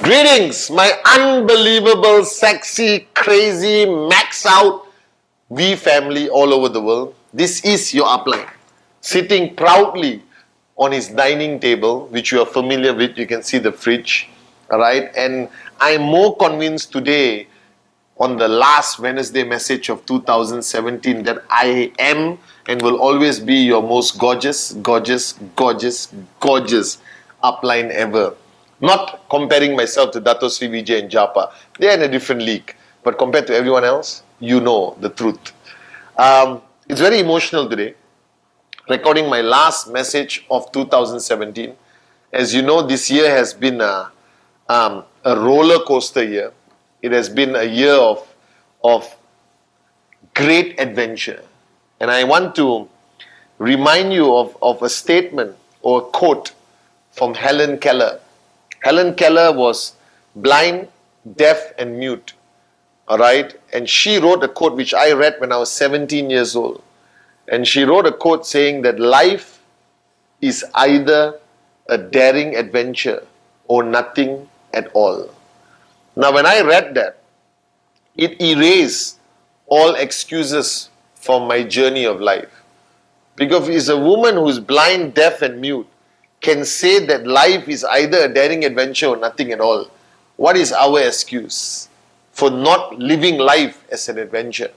Greetings, my unbelievable, sexy, crazy, max out V family all over the world. This is your upline, sitting proudly on his dining table, which you are familiar with. You can see the fridge, all right? And I'm more convinced today on the last Wednesday message of 2017 that I am and will always be your most gorgeous, gorgeous, gorgeous, gorgeous upline ever. Not comparing myself to Dato Sri Vijay and Japa. They're in a different league. But compared to everyone else, you know the truth. It's very emotional today. Recording my last message of 2017. As you know, this year has been a roller coaster year. It has been a year of great adventure. And I want to remind you of a statement or a quote from Helen Keller. Helen Keller was blind, deaf and mute, all right? And she wrote a quote which I read when I was 17 years old. And she wrote a quote saying that life is either a daring adventure or nothing at all. Now when I read that, it erased all excuses from my journey of life. Because it's a woman who's blind, deaf and mute can say that life is either a daring adventure or nothing at all. What is our excuse for not living life as an adventure?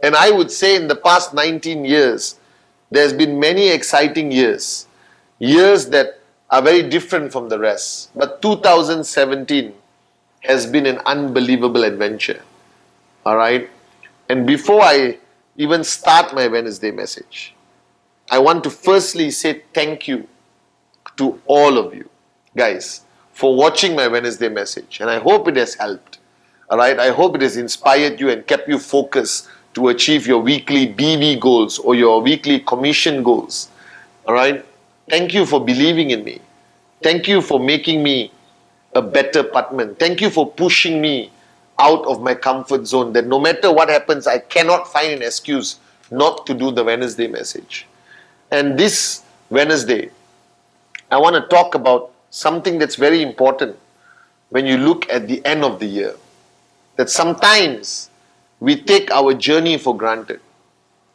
And I would say in the past 19 years, there's been many exciting years. Years that are very different from the rest. But 2017 has been an unbelievable adventure. Alright? And before I even start my Wednesday message, I want to firstly say thank you to all of you guys for watching my Wednesday message, and I hope it has helped. Alright, I hope it has inspired you and kept you focused to achieve your weekly BV goals or your weekly commission goals. Alright, thank you for believing in me. Thank you for making me a better Pathman. Thank you for pushing me out of my comfort zone, that no matter what happens, I cannot find an excuse not to do the Wednesday message. And this Wednesday, I want to talk about something that's very important when you look at the end of the year. That sometimes we take our journey for granted.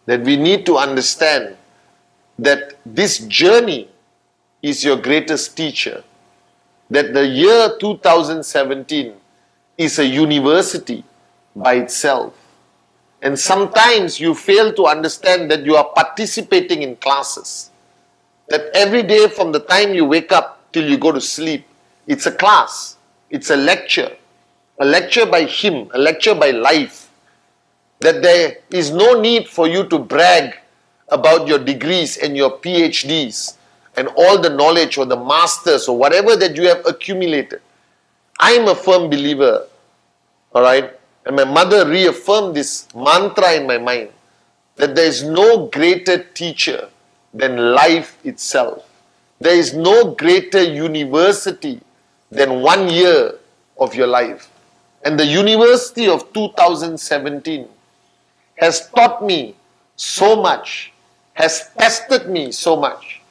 That we need to understand that this journey is your greatest teacher. That the year 2017 is a university by itself. And sometimes you fail to understand that you are participating in classes. That every day from the time you wake up till you go to sleep, it's a class, it's a lecture by him, a lecture by life. That there is no need for you to brag about your degrees and your PhDs and all the knowledge or the masters or whatever that you have accumulated. I am a firm believer, alright, and my mother reaffirmed this mantra in my mind, that there is no greater teacher than life itself. There is no greater university than 1 year of your life. And the university of 2017 has taught me so much, has tested me so much,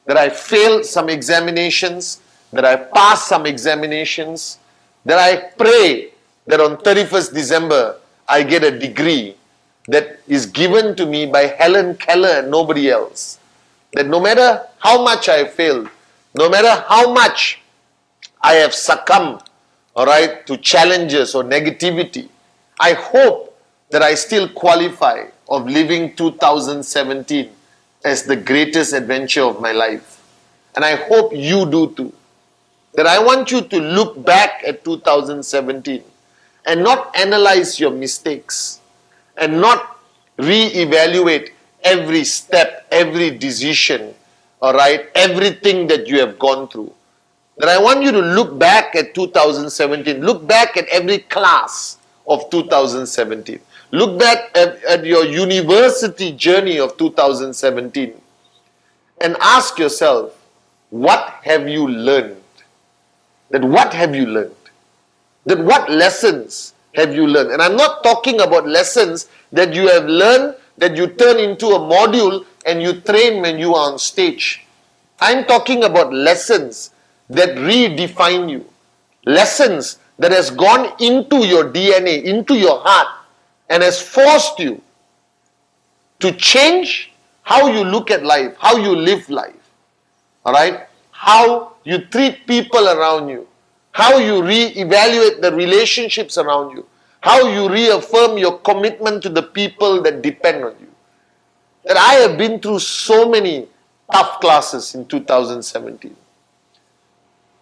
that I failed some examinations, that I passed some examinations, that I pray that on 31st December I get a degree that is given to me by Helen Keller and nobody else. That no matter how much I have failed, no matter how much I have succumbed, alright, to challenges or negativity, I hope that I still qualify of living 2017 as the greatest adventure of my life. And I hope you do too. That I want you to look back at 2017 and not analyze your mistakes and not re-evaluate every step, every decision, alright, everything that you have gone through. That I want you to look back at 2017, look back at every class of 2017, look back at your university journey of 2017 and ask yourself, what have you learned? That what have you learned? That what lessons have you learned? And I'm not talking about lessons that you have learned, that you turn into a module and you train when you are on stage. I'm talking about lessons that redefine you. Lessons that has gone into your DNA, into your heart, and has forced you to change how you look at life, how you live life. Alright? How you treat people around you. How you re-evaluate the relationships around you. How you reaffirm your commitment to the people that depend on you. That I have been through so many tough classes in 2017.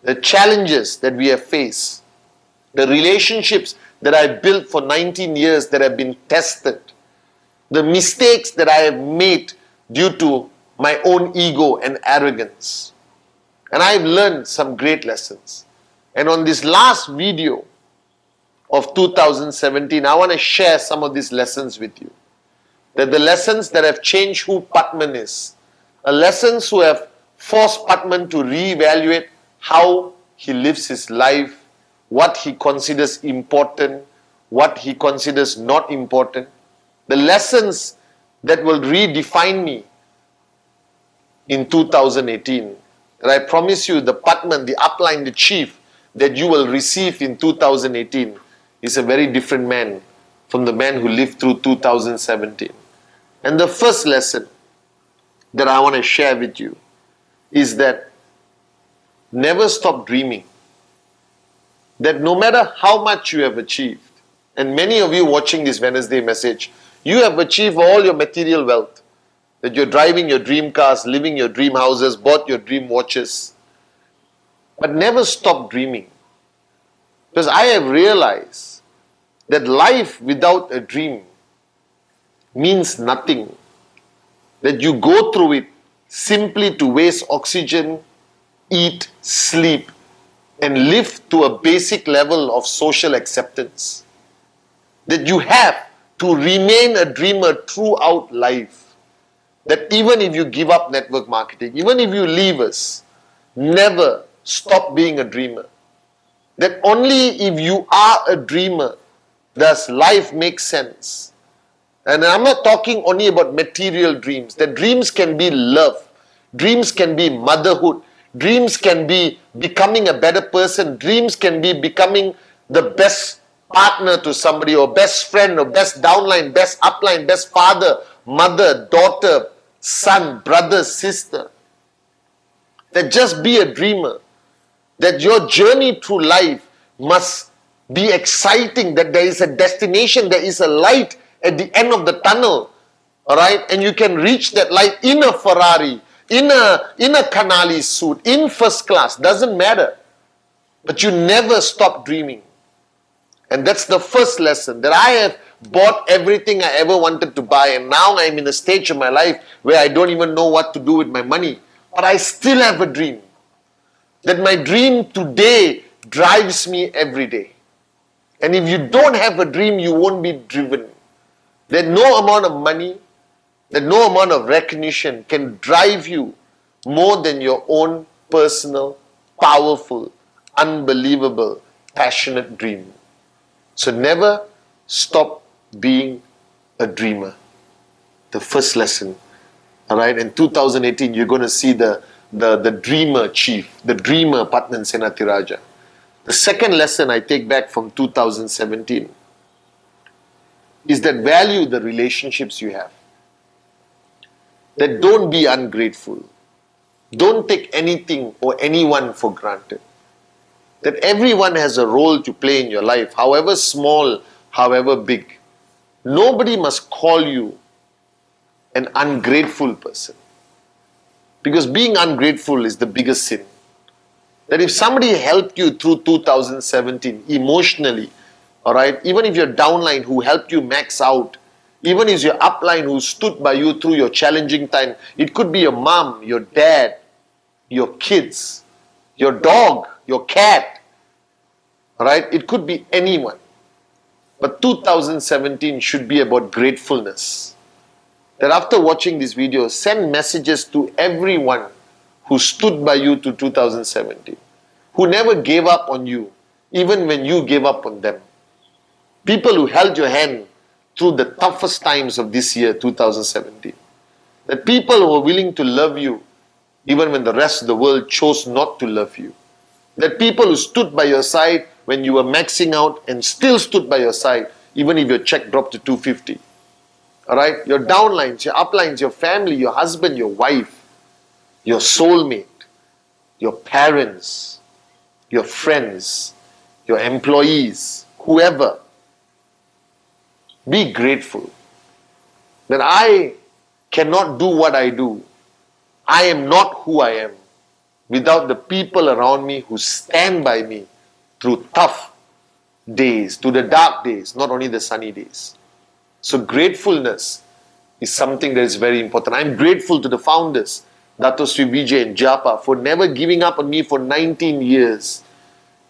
The challenges that we have faced. The relationships that I built for 19 years that have been tested. The mistakes that I have made due to my own ego and arrogance. And I've learned some great lessons. And on this last video of 2017, I want to share some of these lessons with you. That the lessons that have changed who Pathman is. Lessons who have forced Pathman to reevaluate how he lives his life, what he considers important, what he considers not important. The lessons that will redefine me in 2018. And I promise you, the Pathman, the upline, the chief that you will receive in 2018 is a very different man from the man who lived through 2017. And the first lesson that I want to share with you is that never stop dreaming. That no matter how much you have achieved, and many of you watching this Wednesday message, you have achieved all your material wealth. That you're driving your dream cars, living your dream houses, bought your dream watches. But never stop dreaming. Because I have realized that life without a dream means nothing. That you go through it simply to waste oxygen, eat, sleep, and live to a basic level of social acceptance. That you have to remain a dreamer throughout life. That even if you give up network marketing, even if you leave us, never stop being a dreamer. That only if you are a dreamer does life make sense. And I'm not talking only about material dreams. That dreams can be love. Dreams can be motherhood. Dreams can be becoming a better person. Dreams can be becoming the best partner to somebody, or best friend, or best downline, best upline, best father, mother, daughter, son, brother, sister. That just be a dreamer. That your journey through life must be exciting. That there is a destination, there is a light at the end of the tunnel. Alright? And you can reach that light in a Ferrari, in a Canali suit, in first class. Doesn't matter. But you never stop dreaming. And that's the first lesson. That I have bought everything I ever wanted to buy, and now I'm in a stage of my life where I don't even know what to do with my money. But I still have a dream. That my dream today drives me every day. And if you don't have a dream, you won't be driven. That no amount of money, that no amount of recognition can drive you more than your own personal, powerful, unbelievable, passionate dream. So never stop being a dreamer. The first lesson. Alright, in 2018 you're going to see the dreamer chief, the dreamer Pathman Senathirajah. The second lesson I take back from 2017 is that value the relationships you have. That don't be ungrateful. Don't take anything or anyone for granted. That everyone has a role to play in your life, however small, however big. Nobody must call you an ungrateful person. Because being ungrateful is the biggest sin. That if somebody helped you through 2017 emotionally, alright, even if your downline who helped you max out, even if your upline who stood by you through your challenging time, it could be your mom, your dad, your kids, your dog, your cat, alright, it could be anyone. But 2017 should be about gratefulness. That after watching this video, send messages to everyone who stood by you to 2017, who never gave up on you, even when you gave up on them. People who held your hand through the toughest times of this year, 2017. That people who are willing to love you even when the rest of the world chose not to love you. That people who stood by your side when you were maxing out and still stood by your side even if your check dropped to 250. Alright? Your downlines, your uplines, your family, your husband, your wife, your soulmate, your parents, your friends, your employees, whoever. Be grateful that I cannot do what I do. I am not who I am without the people around me who stand by me through tough days, through the dark days, not only the sunny days. So gratefulness is something that is very important. I'm grateful to the founders, Dato Sri Vijay and Japa, for never giving up on me for 19 years.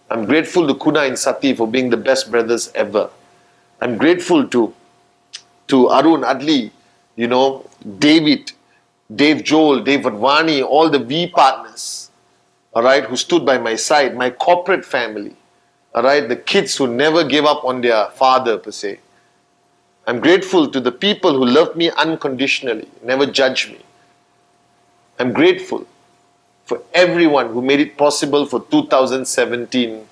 I'm grateful to Kuna and Sati for being the best brothers ever. I'm grateful to Arun, Adli, Dave Joel, Dave Advani, all the V partners, alright, who stood by my side, my corporate family, alright, the kids who never gave up on their father per se. I'm grateful to the people who loved me unconditionally, never judged me. I'm grateful for everyone who made it possible for 2017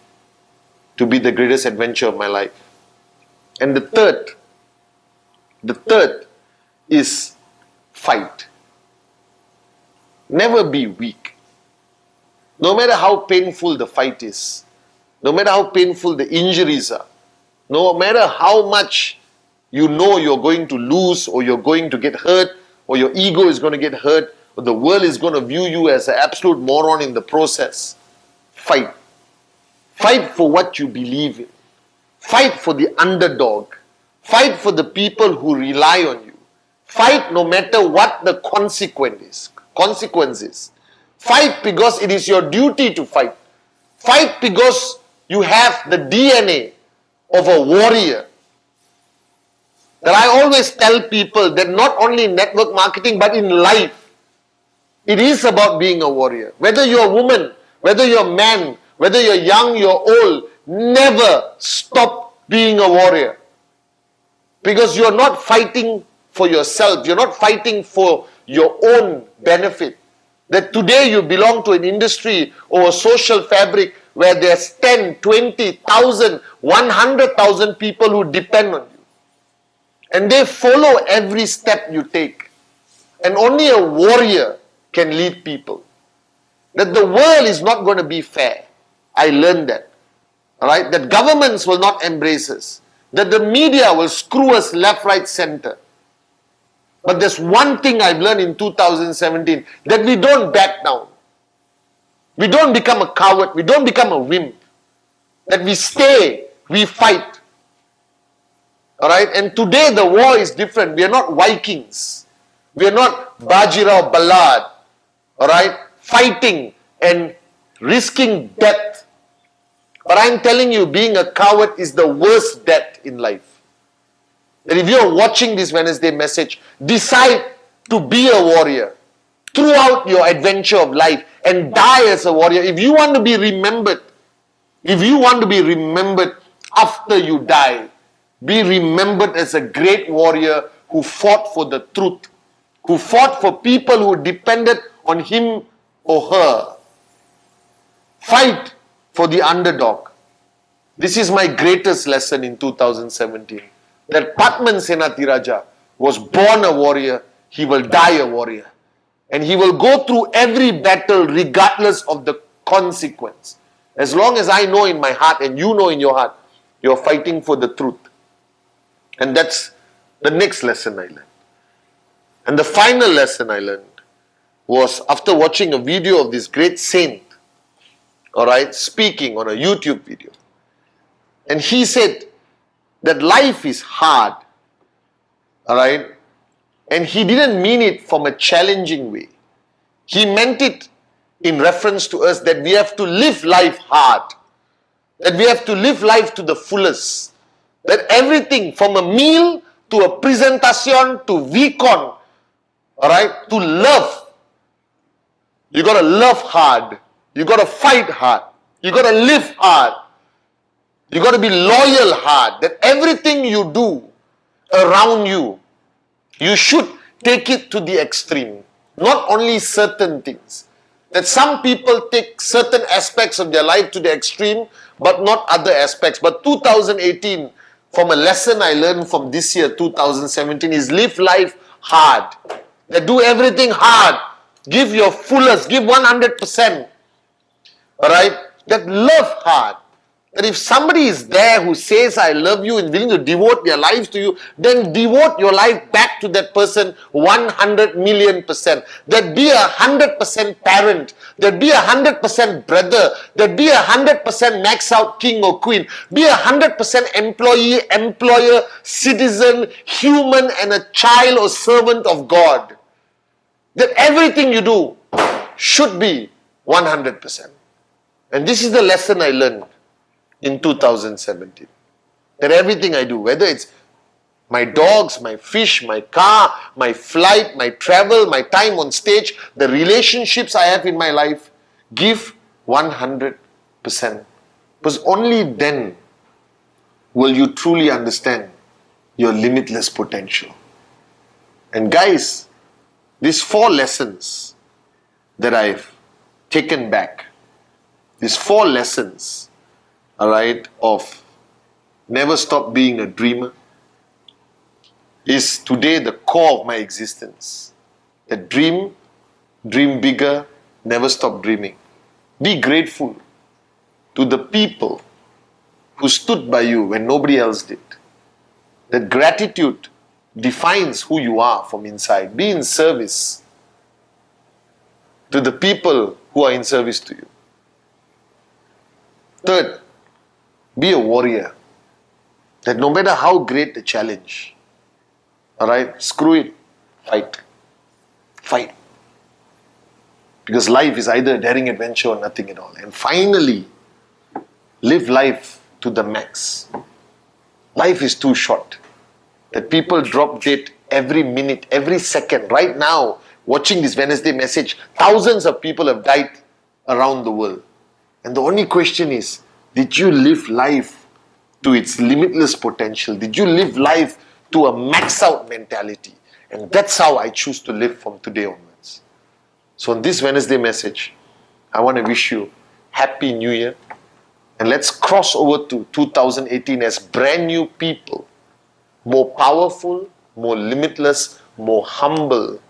to be the greatest adventure of my life. And the third is fight. Never be weak. No matter how painful the fight is, no matter how painful the injuries are, no matter how much you know you're going to lose or you're going to get hurt or your ego is going to get hurt or the world is going to view you as an absolute moron in the process, fight. Fight for what you believe in. Fight for the underdog. Fight for the people who rely on you. Fight no matter what the consequences. Fight because it is your duty to fight. Fight because you have the DNA of a warrior. That I always tell people that not only in network marketing but in life, it is about being a warrior. Whether you're a woman, whether you're a man, whether you're young, you're old, never stop being a warrior. Because you're not fighting for yourself. You're not fighting for your own benefit. That today you belong to an industry or a social fabric where there's 10, 20,000, 100,000 people who depend on you. And they follow every step you take. And only a warrior can lead people. That the world is not going to be fair. I learned that. Alright? That governments will not embrace us. That the media will screw us left, right, center. But there's one thing I've learned in 2017, that we don't back down. We don't become a coward. We don't become a wimp. That we stay, we fight. Alright? And today the war is different. We are not Vikings. We are not Bajirao Ballad. Alright? Fighting and risking death. But I'm telling you, being a coward is the worst death in life. That if you're watching this Wednesday message, decide to be a warrior throughout your adventure of life and die as a warrior. If you want to be remembered, after you die, be remembered as a great warrior who fought for the truth, who fought for people who depended on him or her. Fight for the underdog. This is my greatest lesson in 2017. That Pathman Senathirajah was born a warrior, he will die a warrior. And he will go through every battle regardless of the consequence. As long as I know in my heart and you know in your heart, you're fighting for the truth. And that's the next lesson I learned. And the final lesson I learned was after watching a video of this great saint, alright, speaking on a YouTube video. And he said that life is hard, alright, and he didn't mean it from a challenging way. He meant it in reference to us that we have to live life hard, that we have to live life to the fullest, that everything from a meal to a presentation to VCon, alright, to love, you got to love hard, you got to fight hard, you got to live hard. You got to be loyal hard. That everything you do around you, you should take it to the extreme. Not only certain things. That some people take certain aspects of their life to the extreme, but not other aspects. But 2018, from a lesson I learned from this year, 2017, is live life hard. That do everything hard. Give your fullest, give 100%. Alright? That love hard. That if somebody is there who says, I love you and willing to devote their lives to you, then devote your life back to that person 100 million%. That be 100% parent. That be 100% brother. That be 100% max out king or queen. Be 100% employee, employer, citizen, human, and a child or servant of God. That everything you do should be 100%. And this is the lesson I learned in 2017. That everything I do, whether it's my dogs, my fish, my car, my flight, my travel, my time on stage, the relationships I have in my life, give 100%. Because only then will you truly understand your limitless potential. And guys, these 4 lessons that I've taken back, these 4 lessons, alright, of never stop being a dreamer, is today the core of my existence. The dream bigger, never stop dreaming. Be grateful to the people who stood by you when nobody else did. That gratitude defines who you are from inside. Be in service to the people who are in service to you. Third, be a warrior. That no matter how great the challenge, alright, screw it, fight. Fight. Because life is either a daring adventure or nothing at all. And finally, live life to the max. Life is too short. That people drop dead every minute, every second. Right now, watching this Wednesday message, thousands of people have died around the world. And the only question is, did you live life to its limitless potential? Did you live life to a max out mentality? And that's how I choose to live from today onwards. So on this Wednesday message, I want to wish you Happy New Year. And let's cross over to 2018 as brand new people. More powerful, more limitless, more humble,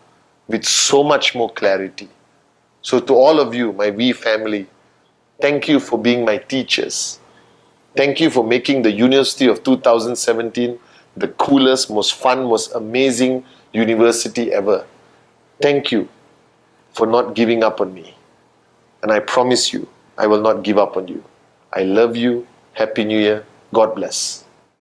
with so much more clarity. So to all of you, my V family, thank you for being my teachers. Thank you for making the University of 2017 the coolest, most fun, most amazing university ever. Thank you for not giving up on me. And I promise you, I will not give up on you. I love you. Happy New Year. God bless.